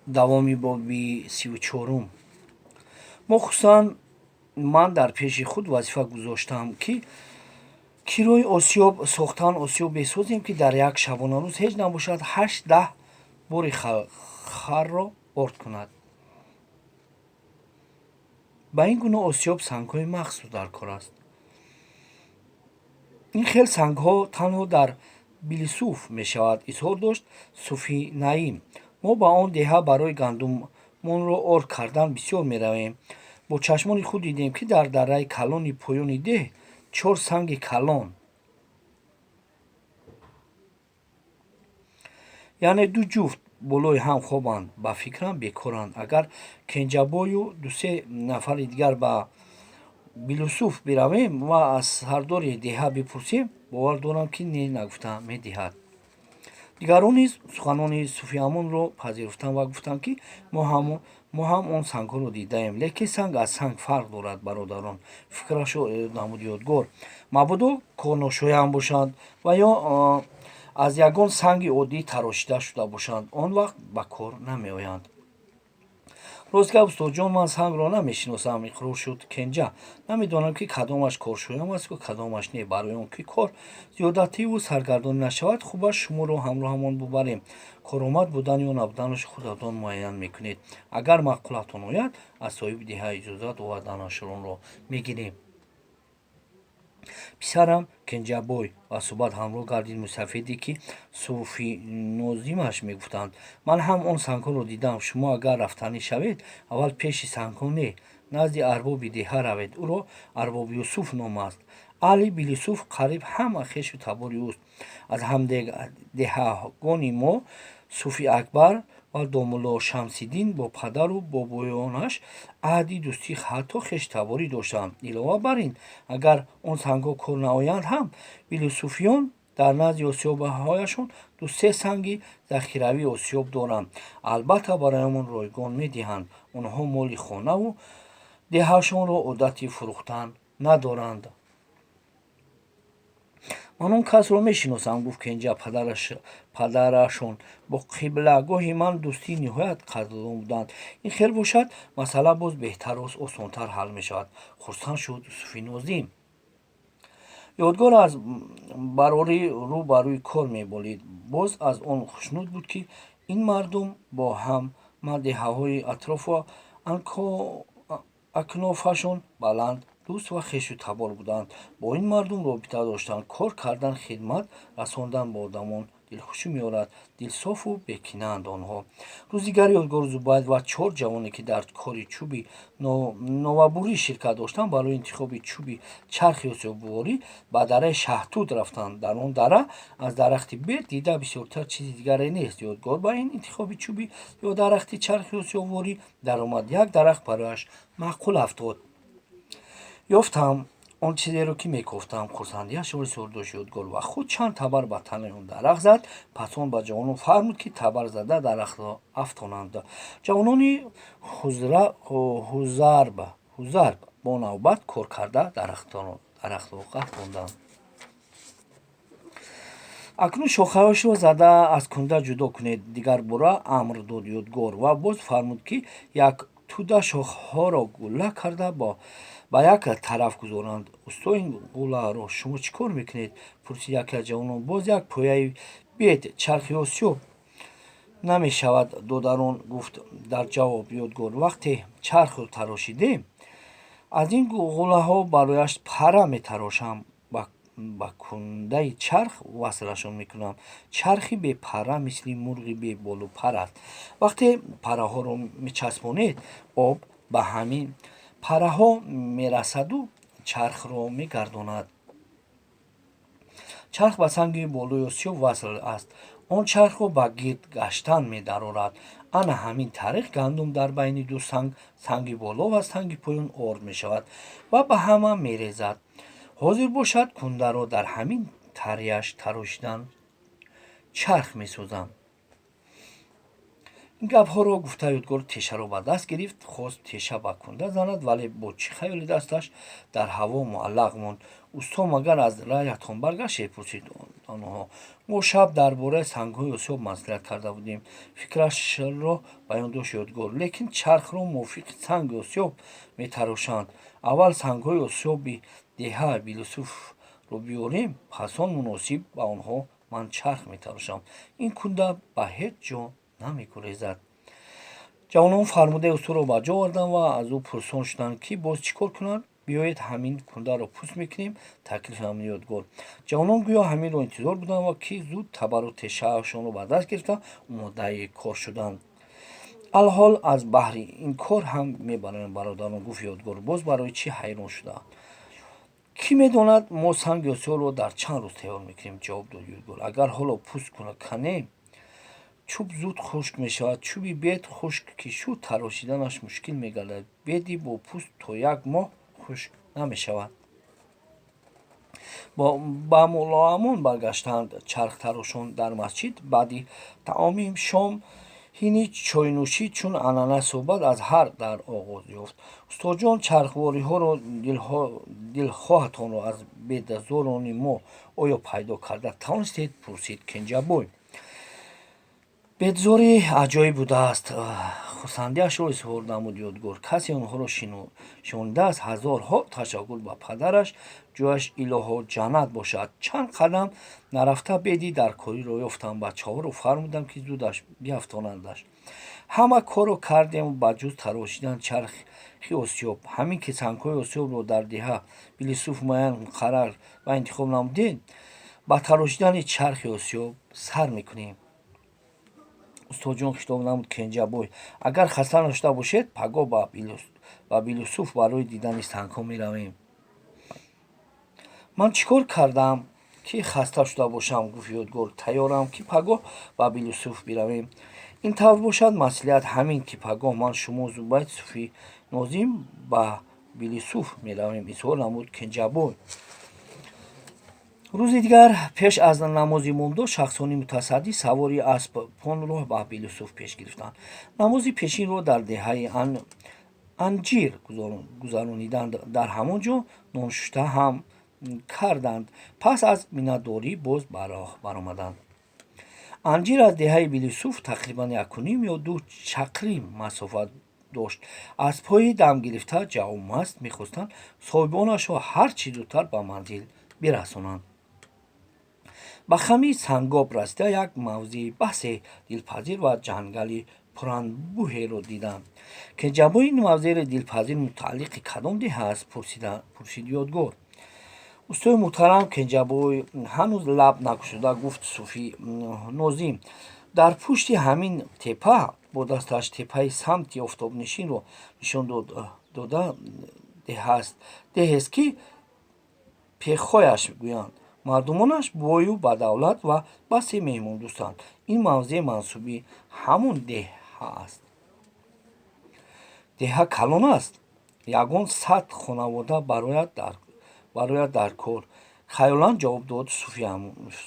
давоми боби 34. мо хусусан ман дар пеши худ вазифа гузоштам ки кирои осёб сохтан осёб бесозем ки дар як шабонарӯз ҳеҷ набошад 8-10 бори харро орд кунад. ба ин гуна осёб сангҳои махсус дар кор аст. ин хел сангҳо танҳо дар билисуф мешавад, изҳор дошт суфи наим. мо ба он деҳа барои гандумонро орд кардан бисёр меравем. бо чашмони худ дидем ки дар дарраи калони поёни деҳ 4 санги калон, яъне 2 ҷуфт болои ҳам хобанд. ба фикрам бекоранд. агар кенҷабою 2-3 нафари дигар ба билусуф биравем ва аз сардори деҳа бипурсем, бовар дорам ки не нагуфта медиҳад. дигарон низ суханони суфи амонро пазируфтанд ва гуфтанд ки мо ҳам он сангҳоро дидаем, лекин санг аз санг фарқ дорад бародарон. фикрашо намуд ёдгор. мабодо корношоям бошанд ва ё аз ягон санги оддӣ тарошида шуда бошанд, он вақт ба кор намеоянд. рост гап устодҷон, ман сангро намешиносам, иқрор шуд Кенҷа. намедонам ки кадомаш коршоям аст ва кадомаш не. барои он ки кор зиёдативу саргардонӣ нашавад, хуб аст шуморо ҳамроҳамон бубарем. коромад будан ё набуданашро худатон муайян мекунед. агар маъқулатон ояд, аз соҳиби деҳа иҷозат ва данашронро мегирем. писарам Кенҷабой ва суҳбат ҳамроҳ гардид мусафеде ки суфи нозимаш мегуфтанд. ман ҳам он сангҳоро дидам. шумо агар рафтанӣ шавед, аввал пеши сангҳо не, назди арбоби деҳа равед. ӯро арбоби Юсуф ном аст. аҳли билисуф қариб ҳама хешу табори ӯст. аз ҳамдеҳагони мо суфи акбар ва домулло Шамсиддин бо падару бобоёнаш аҳди дӯстӣ ҳатто хештаборӣ доштанд. илова бар ин, агар он сангҳо кор наоянд ҳам, билисуфиён дар назди осёбҳояшон 2-3 санги захиравии осёб доранд. албатта бароямон ройгон медиҳанд. онҳо моли хонаву деҳаашонро одати фурӯхтан надоранд. ман он касро мешиносам, гуфт Кенҷа падарашон. бо қиблагоҳи ман дӯстӣ ниҳоят қадrdон буданд. ин хел бошад, масъала боз беҳтару осонтар ҳал мешавад. хурсанд шуд суфи нозим. ёдгор аз барори рӯ ба рӯи кор меболид. боз аз он хушнуд буд ки ин мардум бо ҳама деҳаҳои атрофу акнофашон баланд, дӯст ва хешу табор буданд. бо ин мардум робита доштан, кор кардан, хидмат расондан ба одамон дилхушӣ меорад. дилсофу бекинаанд онҳо. рӯзи дигар ёдгор Зубайд ва 4 ҷавоне ки дар кори чӯби новабурӣ ширкат доштанд, барои интихоби чӯби чархи осёбворӣ ба дараи Шаҳтут рафтанд. дар он дара аз дарахти берд дида бисёртар чизи дигаре нест. ёдгор ба ин интихоби чӯби ё дарахти чархи осёбворӣ даромад. як дарахт барояш маъқул афтод. ёфтам он чизеро ки мекофтам. хурсандиашро изҳор дошт ёдгор ва худ чанд табар ба танаи он дарахт зад. пас он ба ҷавонон фармуд ки табар зада дарахтро афтонанд. ҷавонони ҳузарб бо навбат кор карда дарахтро афтонданд. акнун шохаҳояшро зада аз кунда ҷудо кунед, дигар бора амр дод ёдгор ва боз фармуд ки як тӯда шохҳоро гулла карда ба як тараф гузоранд. устои ин гулларо шумо чӣ кор мекунед? пурсид яке аз ҷавонон. боз як пояи бед чархи осёб намешавад додарон, гуфт дар ҷавоб ёдгор. вақте чархро тарошидем, аз ин гуллаҳо барояш пара метарошам, ба кундаи чарх васлашон мекунам. чархи бепара мисли мурғи беболупар аст. вақте параҳоро мечаспонед, об ба ҳамин параҳо мерасаду чархро мегардонад. чарх ба санги болои осёб васл аст. он чархро ба гирд гаштан медарорад. ана ҳамин тариқ гандум дар байни ду санги боло ва санги поён орд мешавад ва ба ҳама мерезад. ҳозир бошад, кундаро дар ҳамин тарияш тарошидан чарх месозам. ин гапҳоро гуфта ёдгор тешаро ба даст гирифт, хост теша ба кунда занад, вале бо чӣ хаёли дасташ дар ҳаво муаллақ монд. Усто магар аз раъятон баргаштед, пурсид онҳо. Мо шаб дар бораи сангҳои осёб маслиҳат карда будем, фикрашро баён дошт ёдгор. Лекин чархро мувофиқи санги осёб метарошанд. Аввал сангҳои осёби деҳа Билюсуфро биёрем, пас он муносиб ба онҳо ман чарх метарошам. Ин кунда ба ҳеҷ ҷо намегурезад. ҷавонон фармудаи устуро ба ҷо оварданд ва аз ӯ пурсон шуданд, ки боз чӣ кор кунанд. Биёед ҳамин кундаро пӯст мекунем, таклиф намуд ёдгор. Ҷавонон гӯё ҳаминро интизор буданд ва ки зуд табару тешаашонро ба даст гирифта омодаи кор шуданд. алҳол аз баҳри ин кор ҳам мебарем, бародарон, гуфт ёдгор. Боз барои чӣ ҳайрон шуданд. Кӣ медонад, мо санги осёбро дар чанд рӯз тайёр мекунем, ҷавоб дод ёдгор. Агар ҳоло пӯст канем, чӯб зуд хушк мешавад. чӯби бед хушк ки шуд, тарошиданаш мушкил мегардад. беди бо пӯст то 1 моҳ хушк намешавад. ба молоамон баргаштанд чархтарошон дар масҷид. Баъди таоми шом ҳини чойнӯшӣ чун анъана суҳбат аз ҳар дар оғоз ёфт. устодҷон, чархвориҳоро, дилхоҳатонро аз бедазорони мо оё пайдо карда тавонистед, пурсид Кенҷабой. бедзори аҷоиб будааст, хурсандиашро изҳор намуд ёдгор. касе онҳоро шунидааст. ҳазорҳо ташаккур ба падараш, ҷояш илоҳо ҷаннат бошад. чанд қадам нарафта беди дар кориро ёфтам. бачаҳоро фармудам, ки зудаш биафтонандаш. ҳама корро кардем ба ҷуз тарошидан чархи осёб. ҳамин ки сангҳои осёбро дар деҳа Билюсуф муайян, муқаррар ва интихоб намудем, ба тарошидани чархи осёб сар мекунем. устодҷон, хитоб намуд Кенҷабой, агар хаста нашуда бошед, пагоҳ ба Билюсуф барои дидани сангҳо меравем. ман чӣ кор кардам, ки хаста шуда бошам, гуфт ёдгор. тайёрам, ки пагоҳ ба Билюсуф биравем. ин тавр бошад маслиҳат, ҳамин ки пагоҳ ман, шумо, Зубайд, Суфӣ Нозим ба Билюсуф меравем, изҳор намуд Кенҷабой. рӯзи дигар пеш аз намози момдод, шахсони мутасаддӣ савори асп понроҳ ба Билюсуф пеш гирифтанд. намози пешинро дар деҳаи Анҷир гузарониданд. дар ҳамон ҷо ноншушта ҳам карданд. пас аз миннатдорӣ боз баромаданд. анҷир аз деҳаи Билюсуф тақрибан 1.5 ё 2 чақрим масофат дошт. аспҳои дамгирифта ҷавмаст мехостанд соҳибонашро ҳар чӣ зудтар ба манзил бирасонанд. ба хами Сангоб расида, як мавзеи баҳсе дилпазир ва ҷангали пуранбӯҳеро диданд. Кенҷабой, ин мавзеи дилпазир мутааллиқи кадом деҳа аст? пурсид ёдгор. устои муҳтарам, Кенҷабой ҳанӯз лаб накушода гуфт Суфӣ Нозим. дар пушти ҳамин теппа, бо дасташ теппаи самти офтобнишинро нишон дода, деҳест, ки пехҳояш гӯянд. мардумонаш бою бадавлат ва басе меҳмондӯстанд. ин мавзе мансуби ҳамон деҳа аст. деҳа калон аст. ягон 100 хонавода барояд дар кор. хаёлан ҷавоб дод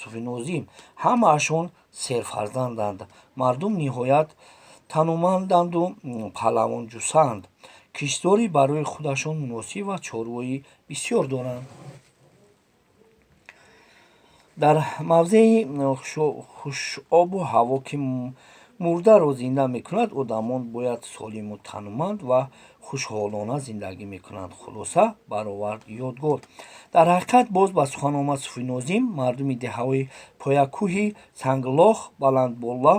Суфӣ Нозим. ҳамаашон серфарзанданд. мардум ниҳоят танӯманданду паҳлавонҷӯсанд. киштдорӣ барои худашон муносиб ва чорвоӣ бисёр доранд. дар мавзеи хушобу ҳаво, ки мурдаро зинда мекунад, одамон бояд солиму танӯманд ва хушҳолона зиндагӣ мекунанд. хулоса баровард ёдгор. дар ҳақиқат, боз ба сухан омад Суфӣ Нозим. мардуми деҳаҳои поякӯҳи Сангилох, Баландболо,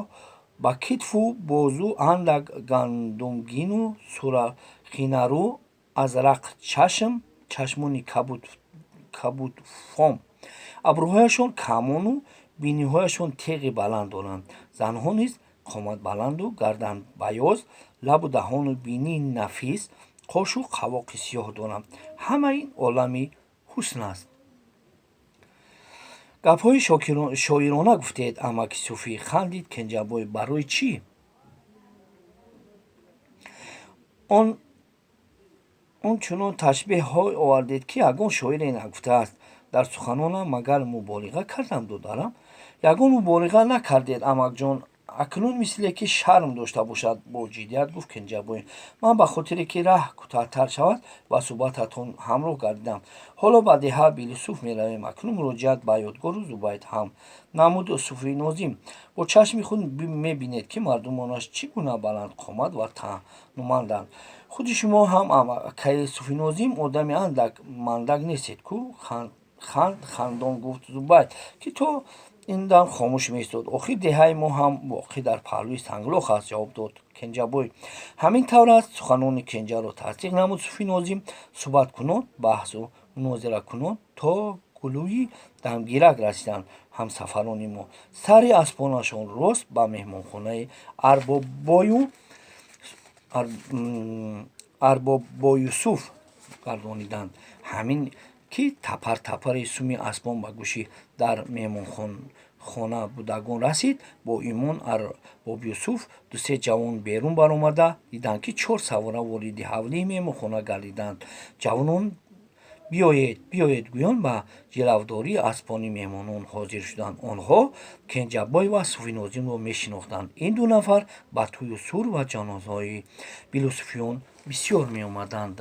ба китфу бозу андак гандумгину, сурахинарӯ, азрақчашм, чашмони кабудфом, абрӯҳояшон камону биниҳояшон теғи баланд доранд. занҳо низ қоматбаланду гарданбаёз, лабу даҳону бинии нафис, қошу қавоқи сиёҳ доранд. ҳама ин олами ҳусн аст. гапҳои шоирона гуфтед, амаки Суфӣ, хандид Кенҷабой. барои чӣ? он чунон ташбеҳҳо овардед, ки ягон шоире нагуфтааст. дар суханонам магар муболиға кардам, додарам? ягон муболиға накардед, амакҷон. акнун мисле ки шарм дошта бошад бо ҷиддият гуфт Кенҷабой: ман ба хотире ки раҳ кӯтаҳтар шавад ба суҳбататон ҳамроҳ гардидам. Ҳоло ба деҳа Билюсуф меравем. Акнун муроҷиат ба ёдгору Зубайд ҳам намуд Суфӣ Нозим. Бо чашми худ мебинед ки мардумонаш чӣ гуна баландқомат ва танӯманданд. худи шумо ҳам амакаи Суфӣ Нозим одами андак мандак нестед кӯ? Хандон гуфт Зубайд, ки то ин дам хомӯш меистод. охир деҳаи мо ҳам воқеъ дар паҳлӯи санглох аст, ҷавоб дод Кенҷабой. ҳамин тавр аст. суханони Кенҷаро тасдиқ намуд Суфӣ Нозим. суҳбаткунон, баҳсу мунозиракунон то гулӯи дамгирак расиданд. ҳамсафарони мо сари аспонашон рост ба меҳмонхонаи Арбобоюсуф гардониданд. ҳамин ки тапар тапари суми аспон ба гӯши дар меҳмонхона будагон расид, бо имон Арбобюсуф дусе ҷавон берун баромада диданд, ки 4 савора вориди ҳавлии меҳмонхона гардиданд. ҷавонон биёед, биёед гӯён ба ҷилавдории аспони меҳмонон ҳозир шуданд. онҳо Кенҷабой ва Суфӣ Нозимро мешинохтанд. ин ду нафар ба тӯю сур ва ҷанозаҳои Билюсуфиён бисёр меомаданд.